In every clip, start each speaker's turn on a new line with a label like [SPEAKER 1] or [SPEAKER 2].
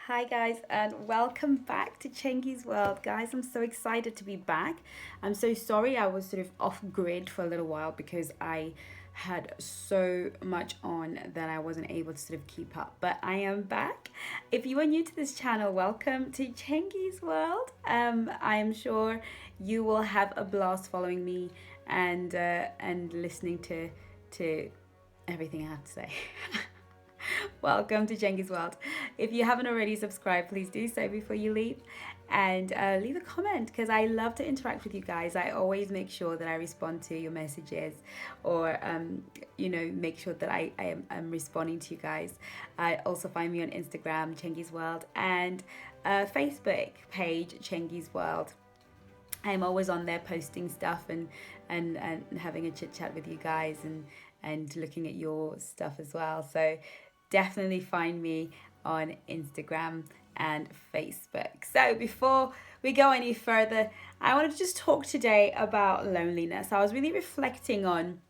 [SPEAKER 1] Hi guys, and welcome back to Chengi's World. Guys, I'm so excited to be back. I'm so sorry I was sort of off grid for a little while because I had so much on that I wasn't able to sort of keep up. But I am back. If you are new to this channel, welcome to Chengi's World. I am sure you will have a blast following me and listening to everything I have to say. Welcome to Jengi's World. If you haven't already subscribed, please do so before you leave. And leave a comment because I love to interact with you guys. I always make sure that I respond to your messages or, make sure that I'm responding to you guys. Also find me on Instagram, Chengi's World, and Facebook page, Chengi's World. I'm always on there posting stuff and having a chit chat with you guys and looking at your stuff as well. So definitely find me on Instagram and Facebook. So before we go any further, I wanted to just talk today about loneliness. I was really reflecting on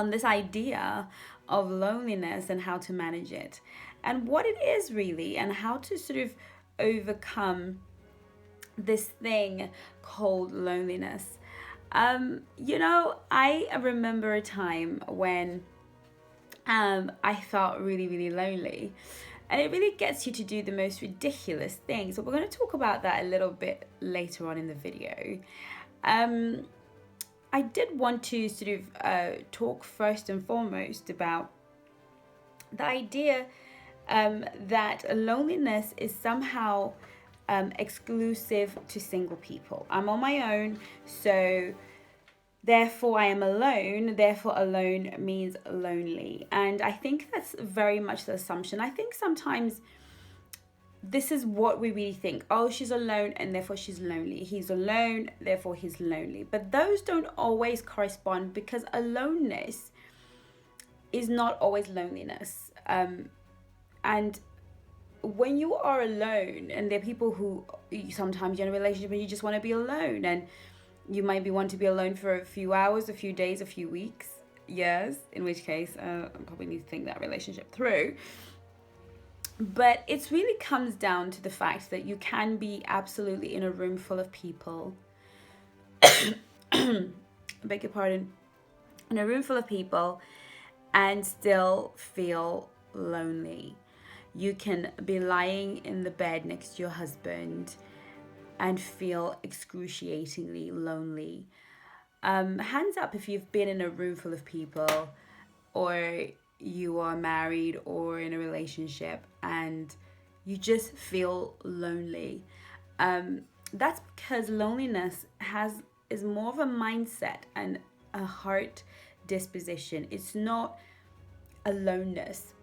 [SPEAKER 1] this idea of loneliness and how to manage it and what it is really and how to sort of overcome this thing called loneliness. I remember a time when I felt really, really lonely. And it really gets you to do the most ridiculous things. So we're going to talk about that a little bit later on in the video. I did want to sort of talk first and foremost about the idea that loneliness is somehow exclusive to single people. I'm on my own, so therefore I am alone, therefore alone means lonely. And I think that's very much the assumption. I think sometimes this is what we really think. Oh, she's alone and therefore she's lonely. He's alone, therefore he's lonely. But those don't always correspond because aloneness is not always loneliness. And when you are alone, and there are people who sometimes you're in a relationship and you just want to be alone, and you might want to be alone for a few hours, a few days, a few weeks, years, in which case I probably need to think that relationship through. But it really comes down to the fact that you can be absolutely in a room full of people. I beg your pardon. In a room full of people and still feel lonely. You can be lying in the bed next to your husband and feel excruciatingly lonely. Hands up if you've been in a room full of people or you are married or in a relationship and you just feel lonely. That's because loneliness is more of a mindset and a heart disposition. It's not aloneness.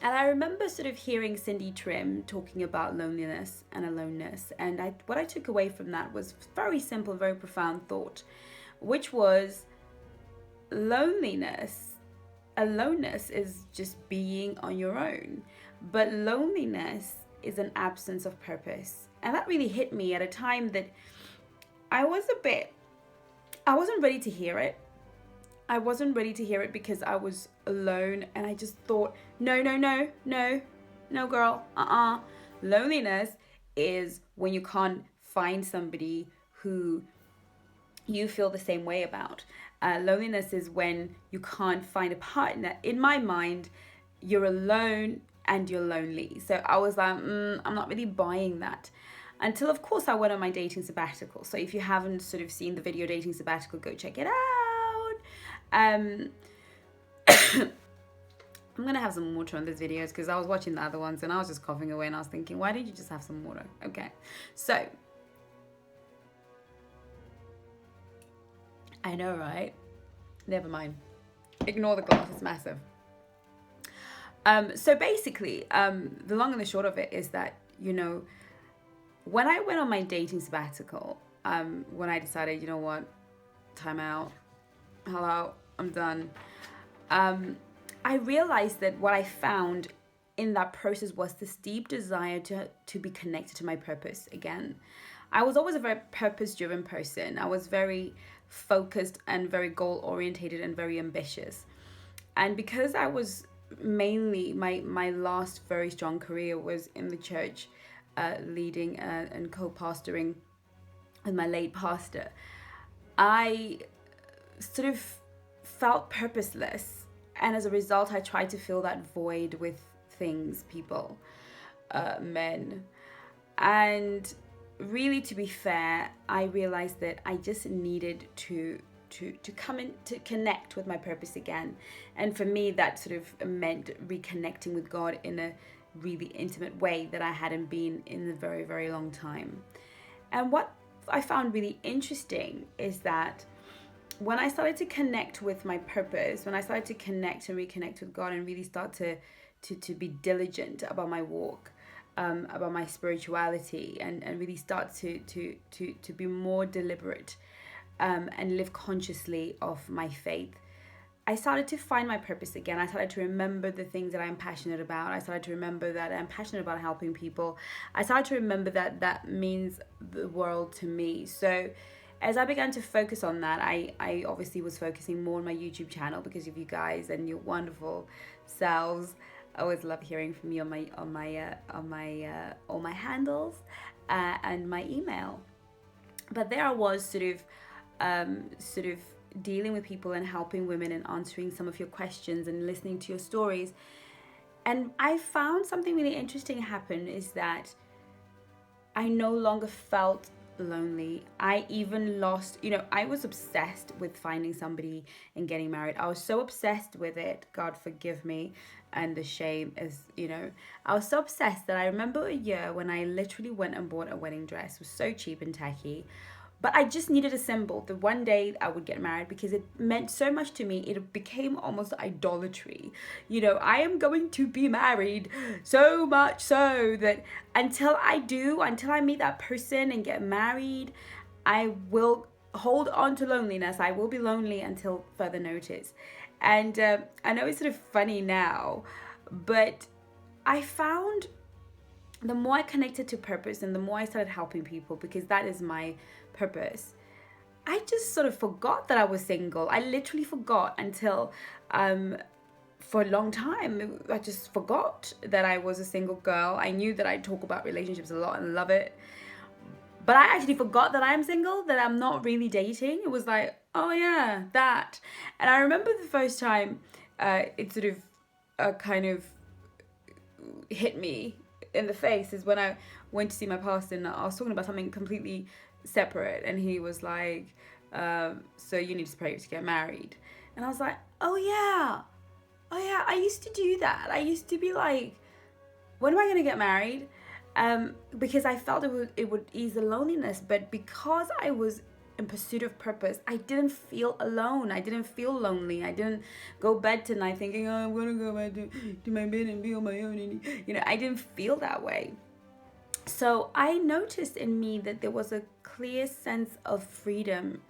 [SPEAKER 1] And I remember sort of hearing Cindy Trim talking about loneliness and aloneness. And what I took away from that was very simple, very profound thought, which was aloneness is just being on your own. But loneliness is an absence of purpose. And that really hit me at a time that I wasn't ready to hear it. I wasn't ready to hear it because I was alone and I just thought, no, girl, Loneliness is when you can't find somebody who you feel the same way about. Loneliness is when you can't find a partner. In my mind, you're alone and you're lonely. So I was like, I'm not really buying that. Until, of course, I went on my dating sabbatical. So if you haven't sort of seen the video dating sabbatical, go check it out. I'm gonna have some water on this videos because I was watching the other ones and I was just coughing away and I was thinking, why didn't you just have some water? Okay, so I know, right? Never mind. Ignore the glass, it's massive. So basically, the long and the short of it is that, when I went on my dating sabbatical, when I decided, you know what, time out, hello, I'm done. I realized that what I found in that process was this deep desire to be connected to my purpose again. I was always a very purpose-driven person. I was very focused and very goal-orientated and very ambitious. And because I was mainly my last very strong career was in the church, leading and co-pastoring with my late pastor. I sort of felt purposeless, and as a result, I tried to fill that void with things, people, men, and really, to be fair, I realized that I just needed to come in to connect with my purpose again. And for me, that sort of meant reconnecting with God in a really intimate way that I hadn't been in a very, very long time. And what I found really interesting is that when I started to connect with my purpose, when I started to connect and reconnect with God and really start to be diligent about my walk, about my spirituality, and really start to be more deliberate, and live consciously of my faith, I started to find my purpose again. I started to remember the things that I'm passionate about. I started to remember that I'm passionate about helping people. I started to remember that that means the world to me. So as I began to focus on that, I obviously was focusing more on my YouTube channel because of you guys and your wonderful selves. I always love hearing from you on all my handles, and my email. But there I was sort of dealing with people and helping women and answering some of your questions and listening to your stories. And I found something really interesting happen is that I no longer felt lonely. I even lost, I was obsessed with finding somebody and getting married. I was so obsessed with it. God forgive me. And the shame is, I was so obsessed that I remember a year when I literally went and bought a wedding dress. It was so cheap and tacky. But I just needed a symbol that one day I would get married because it meant so much to me. It became almost idolatry. I am going to be married, so much so that until I meet that person and get married, I will hold on to loneliness. I will be lonely until further notice. And I know it's sort of funny now, but I found the more I connected to purpose and the more I started helping people, because that is my purpose, I just sort of forgot that I was single. I literally forgot until for a long time. I just forgot that I was a single girl. I knew that I talk about relationships a lot and love it. But I actually forgot that I'm single, that I'm not really dating. It was like, oh yeah, that. And I remember the first time it sort of kind of hit me in the face is when I went to see my pastor and I was talking about something completely separate, and he was like, so you need to pray to get married. And I was like, oh yeah, I used to do that. I used to be like, when am I going to get married? Because I felt it would ease the loneliness. But because I was in pursuit of purpose, I didn't feel alone. I didn't feel lonely. I didn't go bed tonight thinking, oh, I'm going to go back to my bed and be on my own. I didn't feel that way. So I noticed in me that there was a clear sense of freedom.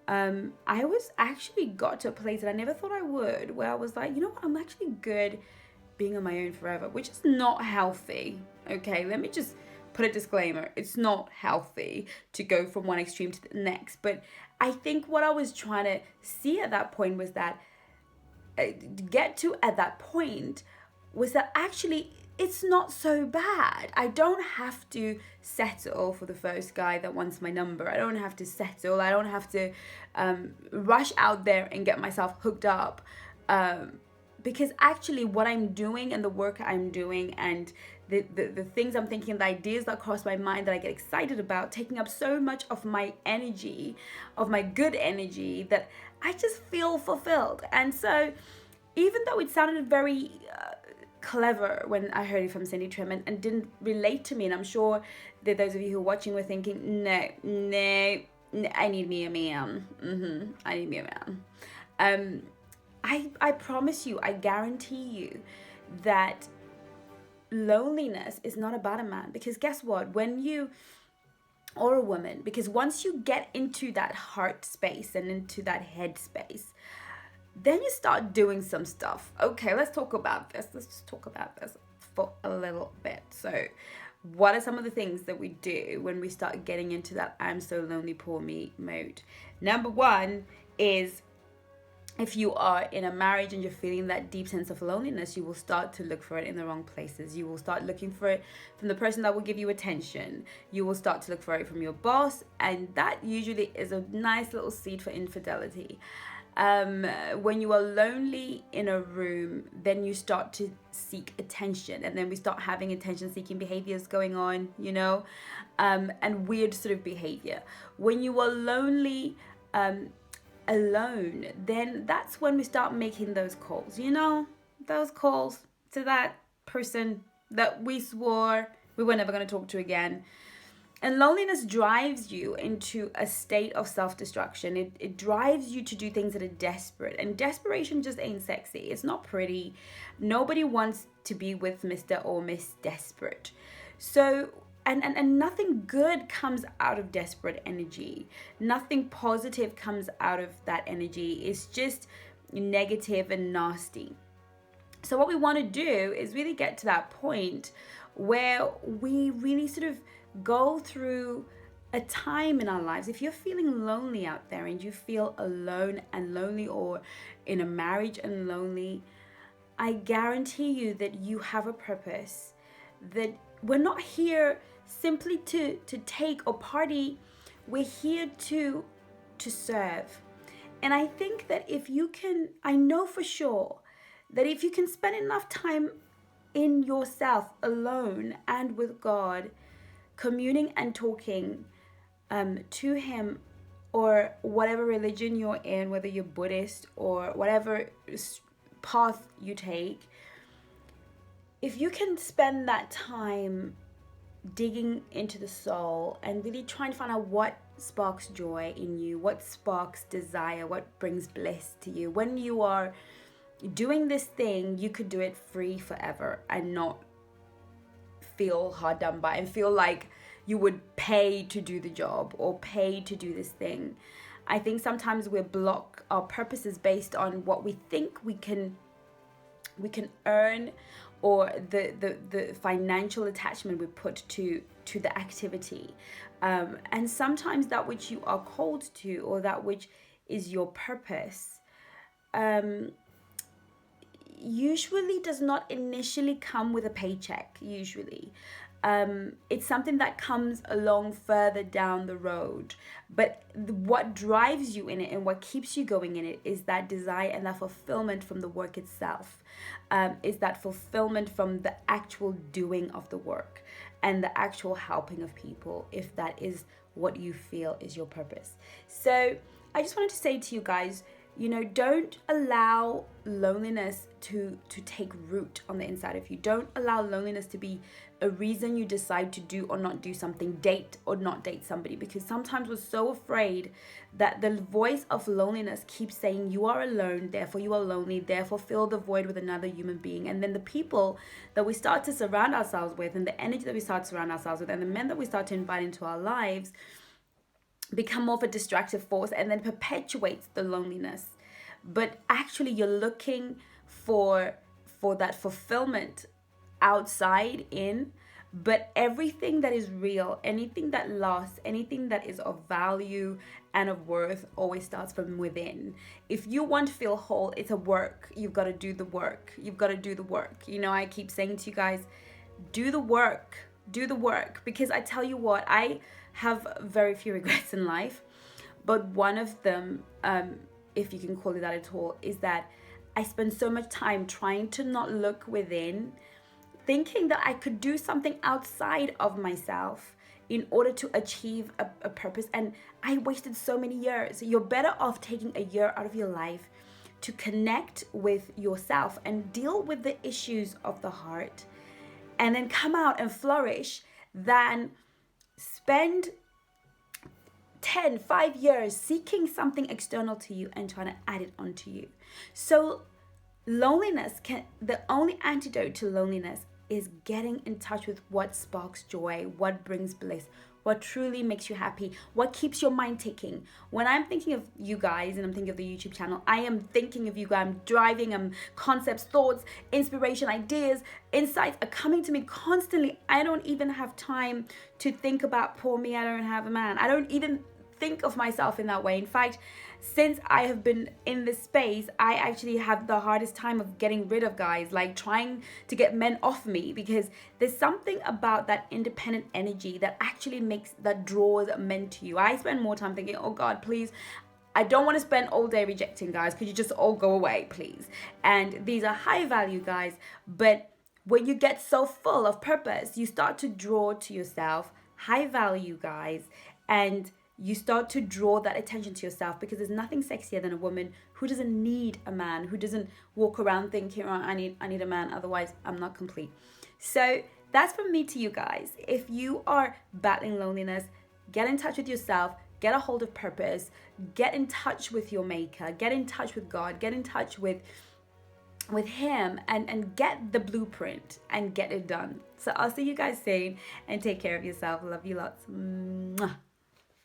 [SPEAKER 1] I was actually got to a place that I never thought I would, where I was like, you know what, I'm actually good being on my own forever, which is not healthy. Okay, let me just put a disclaimer. It's not healthy to go from one extreme to the next. But I think what I was trying to see at that point was that, at that point, was that actually it's not so bad. I don't have to settle for the first guy that wants my number. I don't have to settle. I don't have to rush out there and get myself hooked up. Because actually what I'm doing and the work I'm doing and the things I'm thinking, the ideas that cross my mind that I get excited about, taking up so much of my energy, of my good energy, that I just feel fulfilled. And so even though it sounded very clever when I heard it from Cindy Trim and didn't relate to me, and I'm sure that those of you who are watching were thinking, no, I need me a man. I need me a man. I promise you, I guarantee you that loneliness is not about a man. Because guess what? When you, or a woman, because once you get into that heart space and into that head space, then you start doing some stuff. Okay, let's talk about this. Let's just talk about this for a little bit. So what are some of the things that we do when we start getting into that I'm so lonely, poor me mode? Number one is if you are in a marriage and you're feeling that deep sense of loneliness, you will start to look for it in the wrong places. You will start looking for it from the person that will give you attention. You will start to look for it from your boss, and that usually is a nice little seed for infidelity. When you are lonely in a room, then you start to seek attention, and then we start having attention seeking behaviors going on, and weird sort of behavior. When you are lonely, alone, then that's when we start making those calls, those calls to that person that we swore we were never going to talk to again. And loneliness drives you into a state of self-destruction. It drives you to do things that are desperate. And desperation just ain't sexy. It's not pretty. Nobody wants to be with Mr. or Miss Desperate. So, and nothing good comes out of desperate energy. Nothing positive comes out of that energy. It's just negative and nasty. So what we want to do is really get to that point where we really sort of go through a time in our lives. If you're feeling lonely out there and you feel alone and lonely, or in a marriage and lonely, I guarantee you that you have a purpose, that we're not here simply to take or party. We're here to serve. And I think that I know for sure that if you can spend enough time in yourself alone and with God, communing and talking to him, or whatever religion you're in, whether you're Buddhist or whatever path you take, if you can spend that time digging into the soul and really trying to find out what sparks joy in you, what sparks desire, what brings bliss to you. When you are doing this thing, you could do it free forever and not feel hard done by and feel like you would pay to do the job or pay to do this thing. I think sometimes we block our purposes based on what we think we can earn, or the financial attachment we put to the activity. And sometimes that which you are called to, or that which is your purpose, usually does not initially come with a paycheck. Usually it's something that comes along further down the road, but what drives you in it and what keeps you going in it is that desire and that fulfillment from the work itself, is that fulfillment from the actual doing of the work and the actual helping of people, if that is what you feel is your purpose. So I just wanted to say to you guys, don't allow loneliness to take root on the inside of you. Don't allow loneliness to be a reason you decide to do or not do something, date or not date somebody, because sometimes we're so afraid that the voice of loneliness keeps saying you are alone, therefore you are lonely, therefore fill the void with another human being. And then the people that we start to surround ourselves with, and the energy that we start to surround ourselves with, and the men that we start to invite into our lives become more of a distractive force, and then perpetuates the loneliness. But actually you're looking for that fulfillment outside in, but everything that is real, anything that lasts, anything that is of value and of worth always starts from within. If you want to feel whole, it's a work. You've got to do the work. You've got to do the work. I keep saying to you guys, do the work, because I tell you what, I have very few regrets in life, but one of them, if you can call it that at all, is that I spend so much time trying to not look within, thinking that I could do something outside of myself in order to achieve a purpose. And I wasted so many years. You're better off taking a year out of your life to connect with yourself and deal with the issues of the heart, and then come out and flourish, than spend 5 years seeking something external to you and trying to add it onto you. So the only antidote to loneliness is getting in touch with what sparks joy, what brings bliss, what truly makes you happy, what keeps your mind ticking. When I'm thinking of you guys and I'm thinking of the YouTube channel, I am thinking of you guys. I'm driving, concepts, thoughts, inspiration, ideas, insights are coming to me constantly. I don't even have time to think about poor me, I don't have a man. I don't even think of myself in that way. In fact, since I have been in this space, I actually have the hardest time of getting rid of guys, like trying to get men off me, because there's something about that independent energy that actually that draws men to you. I spend more time thinking, oh God, please, I don't want to spend all day rejecting guys. Could you just all go away, please? And these are high value guys, but when you get so full of purpose, you start to draw to yourself high value guys, and you start to draw that attention to yourself, because there's nothing sexier than a woman who doesn't need a man, who doesn't walk around thinking, oh, I need a man, otherwise I'm not complete. So that's from me to you guys. If you are battling loneliness, get in touch with yourself, get a hold of purpose, get in touch with your maker, get in touch with God, get in touch with him, and get the blueprint and get it done. So I'll see you guys soon, and take care of yourself. Love you lots. Mwah.